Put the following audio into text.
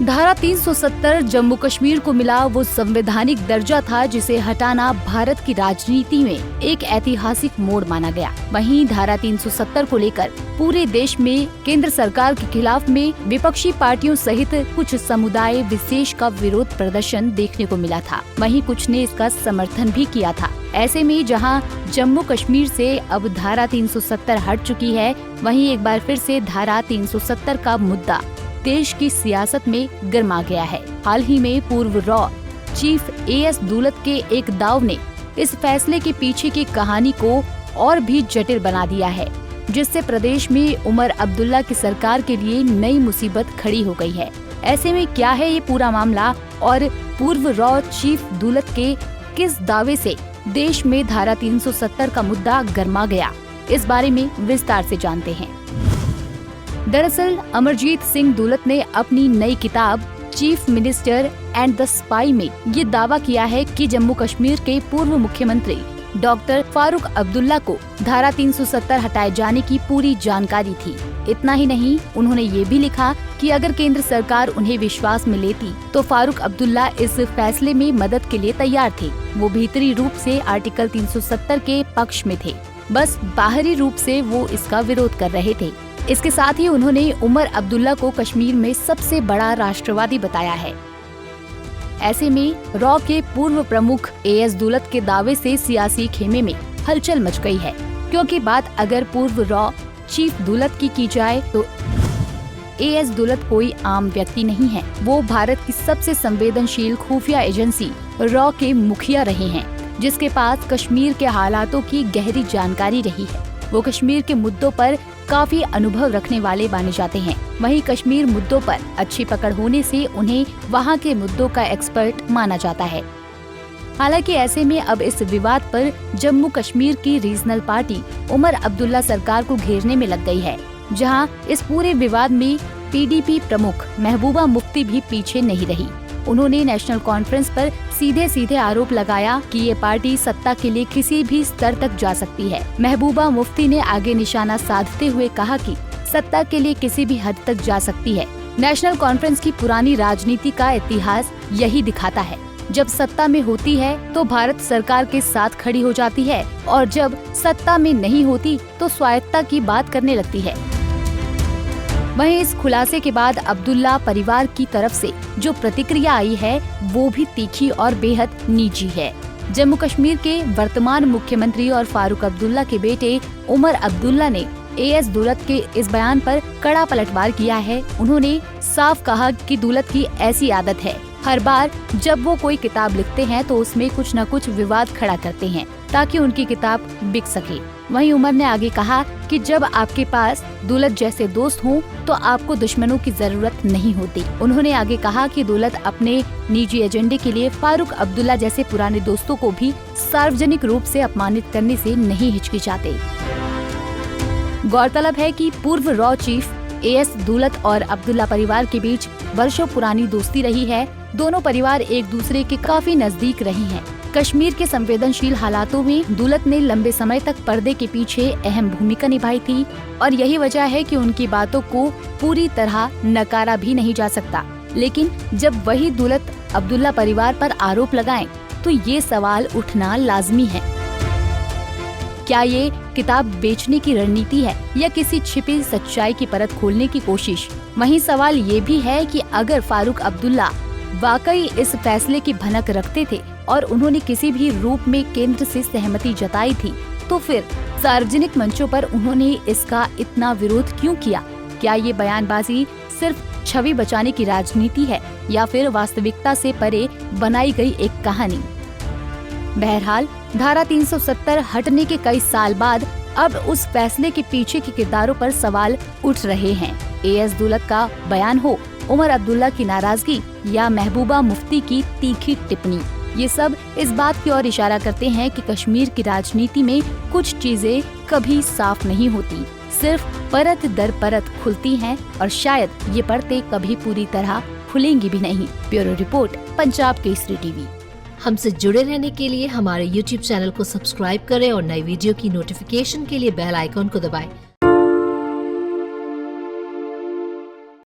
धारा 370 जम्मू कश्मीर को मिला वो संवैधानिक दर्जा था जिसे हटाना भारत की राजनीति में एक ऐतिहासिक मोड़ माना गया। वहीं धारा 370 को लेकर पूरे देश में केंद्र सरकार के खिलाफ में विपक्षी पार्टियों सहित कुछ समुदाय विशेष का विरोध प्रदर्शन देखने को मिला था। वहीं कुछ ने इसका समर्थन भी किया था। ऐसे में जहां जम्मू कश्मीर से अब धारा 370 हट चुकी है, वहीं एक बार फिर से धारा 370 का मुद्दा देश की सियासत में गर्मा गया है। हाल ही में पूर्व रॉ चीफ AS दुलत के एक दाव ने इस फैसले के पीछे की कहानी को और भी जटिल बना दिया है, जिससे प्रदेश में उमर अब्दुल्ला की सरकार के लिए नई मुसीबत खड़ी हो गई है। ऐसे में क्या है ये पूरा मामला और पूर्व रॉ चीफ दुलत के किस दावे से देश में धारा 370 का मुद्दा गर्मा गया, इस बारे में विस्तार से जानते हैं। दरअसल अमरजीत सिंह दुलत ने अपनी नई किताब chief minister and the spy में ये दावा किया है कि जम्मू कश्मीर के पूर्व मुख्यमंत्री डॉक्टर फारूक अब्दुल्ला को धारा 370 हटाए जाने की पूरी जानकारी थी। इतना ही नहीं, उन्होंने ये भी लिखा कि अगर केंद्र सरकार उन्हें विश्वास में लेती तो फारूक अब्दुल्ला इस फैसले में मदद के लिए तैयार थे। वो भीतरी रूप से आर्टिकल 370 के पक्ष में थे, बस बाहरी रूप से वो इसका विरोध कर रहे थे। इसके साथ ही उन्होंने उमर अब्दुल्ला को कश्मीर में सबसे बड़ा राष्ट्रवादी बताया है। ऐसे में रॉ के पूर्व प्रमुख AS दुलत के दावे से सियासी खेमे में हलचल मच गई है, क्योंकि बात अगर पूर्व रॉ चीफ दुलत की जाए तो AS दुलत कोई आम व्यक्ति नहीं है। वो भारत की सबसे संवेदनशील खुफिया एजेंसी रॉ के मुखिया रहे हैं, जिसके पास कश्मीर के हालातों की गहरी जानकारी रही है। वो कश्मीर के मुद्दों पर काफी अनुभव रखने वाले माने जाते हैं। वहीं कश्मीर मुद्दों पर अच्छी पकड़ होने से उन्हें वहां के मुद्दों का एक्सपर्ट माना जाता है। हालांकि ऐसे में अब इस विवाद पर जम्मू कश्मीर की रीजनल पार्टी उमर अब्दुल्ला सरकार को घेरने में लग गई है, जहां इस पूरे विवाद में PDP प्रमुख महबूबा मुफ्ती भी पीछे नहीं रही। उन्होंने नेशनल कॉन्फ्रेंस पर सीधे आरोप लगाया कि ये पार्टी सत्ता के लिए किसी भी स्तर तक जा सकती है। महबूबा मुफ्ती ने आगे निशाना साधते हुए कहा कि सत्ता के लिए किसी भी हद तक जा सकती है। नेशनल कॉन्फ्रेंस की पुरानी राजनीति का इतिहास यही दिखाता है। जब सत्ता में होती है तो भारत सरकार के साथ खड़ी हो जाती है और जब सत्ता में नहीं होती तो स्वायत्तता की बात करने लगती है। वहीं इस खुलासे के बाद अब्दुल्ला परिवार की तरफ से जो प्रतिक्रिया आई है वो भी तीखी और बेहद निजी है। जम्मू कश्मीर के वर्तमान मुख्यमंत्री और फारूक अब्दुल्ला के बेटे उमर अब्दुल्ला ने AS दुलत के इस बयान पर कड़ा पलटवार किया है। उन्होंने साफ कहा कि दुलत की ऐसी आदत है, हर बार जब वो कोई किताब लिखते हैं तो उसमें कुछ न कुछ विवाद खड़ा करते हैं ताकि उनकी किताब बिक सके। वहीं उमर ने आगे कहा कि जब आपके पास दुलत जैसे दोस्त हों तो आपको दुश्मनों की जरूरत नहीं होती। उन्होंने आगे कहा कि दुलत अपने निजी एजेंडे के लिए फारूक अब्दुल्ला जैसे पुराने दोस्तों को भी सार्वजनिक रूप से अपमानित करने से नहीं हिचकिचाते। गौरतलब है कि पूर्व रॉ चीफ AS दुलत और अब्दुल्ला परिवार के बीच वर्षों पुरानी दोस्ती रही है। दोनों परिवार एक दूसरे के काफी नजदीक रहे हैं। कश्मीर के संवेदनशील हालातों में दुलत ने लंबे समय तक पर्दे के पीछे अहम भूमिका निभाई थी और यही वजह है कि उनकी बातों को पूरी तरह नकारा भी नहीं जा सकता। लेकिन जब वही दुलत अब्दुल्ला परिवार पर आरोप लगाएं, तो ये सवाल उठना लाजमी है। क्या ये किताब बेचने की रणनीति है या किसी छिपी सच्चाई की परत खोलने की कोशिश? वहीं सवाल ये भी है कि अगर फारूक अब्दुल्ला वाकई इस फैसले की भनक रखते थे और उन्होंने किसी भी रूप में केंद्र से सहमति जताई थी, तो फिर सार्वजनिक मंचों पर उन्होंने इसका इतना विरोध क्यों किया? क्या ये बयानबाजी सिर्फ छवि बचाने की राजनीति है या फिर वास्तविकता से परे बनाई गई एक कहानी? बहरहाल धारा 370 हटने के कई साल बाद अब उस फैसले के पीछे के किरदारों पर सवाल उठ रहे हैं। AS दुलत का बयान हो, उमर अब्दुल्ला की नाराजगी या महबूबा मुफ्ती की तीखी टिप्पणी, ये सब इस बात की ओर इशारा करते हैं कि कश्मीर की राजनीति में कुछ चीजें कभी साफ नहीं होती, सिर्फ परत दर परत खुलती हैं और शायद ये परतें कभी पूरी तरह खुलेंगी भी नहीं। Bureau report, Punjab Kesari TV। हमसे जुड़े रहने के लिए हमारे YouTube चैनल को सब्सक्राइब करें और नई वीडियो की नोटिफिकेशन के लिए बेल आइकॉन को दबाएं।